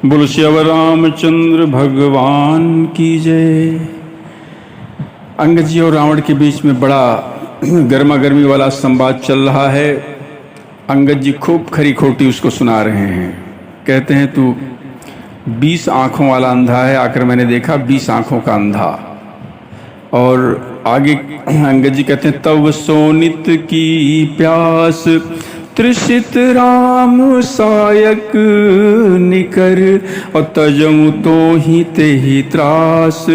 बोलो श्याम रामचंद्र भगवान की जय। अंगद जी और रावण के बीच में बड़ा गर्मा गर्मी वाला संवाद चल रहा है। अंगद जी खूब खरी खोटी उसको सुना रहे हैं। कहते हैं तू 20 आँखों वाला अंधा है, आकर मैंने देखा 20 आँखों का अंधा। और आगे अंगद जी कहते हैं तव सोनित की प्यास त्रिषित राम सायक निकर और तजऊ तो ही ते ही त्रास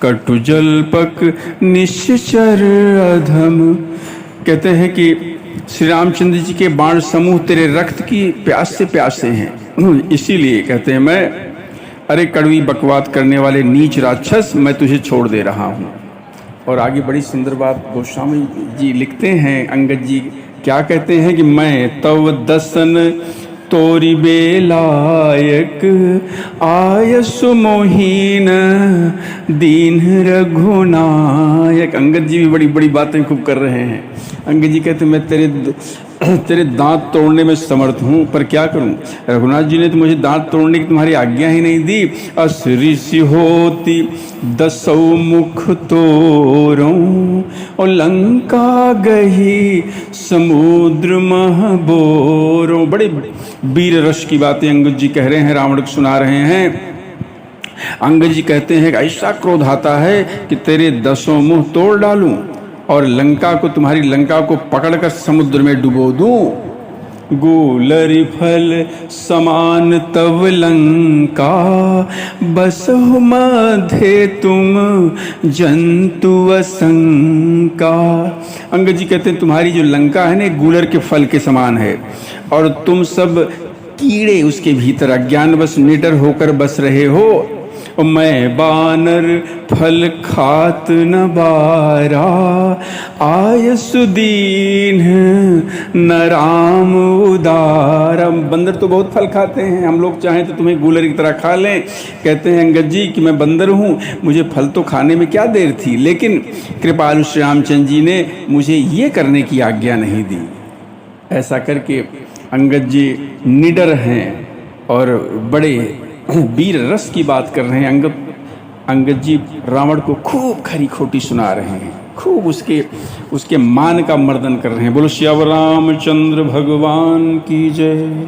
कटु जलपक निश्चर अधम। कहते हैं कि श्री रामचंद्र जी के बाण समूह तेरे रक्त की प्यास से प्यासे हैं, इसीलिए कहते हैं मैं अरे कड़वी बकवाद करने वाले नीच राक्षस मैं तुझे छोड़ दे रहा हूँ। और आगे बड़ी सुंदर बात गोस्वामी जी लिखते हैं। अंगद जी क्या कहते हैं कि मैं तव दसन तोरी बेलायक आयसु मोहीन दीन रघुनायक। अंगद जी भी बड़ी बड़ी बातें खूब कर रहे हैं। अंगद जी कहते मैं तेरे दांत तोड़ने में समर्थ हूँ, पर क्या करूँ, रघुनाथ जी ने तो मुझे दांत तोड़ने की तुम्हारी आज्ञा ही नहीं दी। असुरी सी होती दसौ मुख तोरों और लंका गही समुद्र महबोरों। बड़े वीर रस की बातें अंगद जी कह रहे हैं, रावण को सुना रहे हैं। अंगद जी कहते हैं कि ऐसा क्रोध आता है कि तेरे 10 मुंह तोड़ डालूं और लंका को, तुम्हारी लंका को पकड़कर समुद्र में डुबो दूं। गुलरि फल समान तव लंका बसहु मध्य तुम जंतु असंका। अंगद जी कहते हैं तुम्हारी जो लंका है ना गुलर के फल के समान है और तुम सब कीड़े उसके भीतर अज्ञानवश निडर होकर बस रहे हो। मैं बानर फल खात न बारा आयसु दीन न राम उदारा। बंदर तो बहुत फल खाते हैं, हम लोग चाहें तो तुम्हें गूलर की तरह खा लें। कहते हैं अंगद जी कि मैं बंदर हूँ, मुझे फल तो खाने में क्या देर थी, लेकिन कृपालु श्री रामचंद्र जी ने मुझे ये करने की आज्ञा नहीं दी। ऐसा करके अंगद जी निडर हैं और बड़े वीर रस की बात कर रहे हैं। अंगद जी रावण को खूब खरी खोटी सुना रहे हैं, खूब उसके मान का मर्दन कर रहे हैं। बोलो श्याम रामचंद्र भगवान की जय।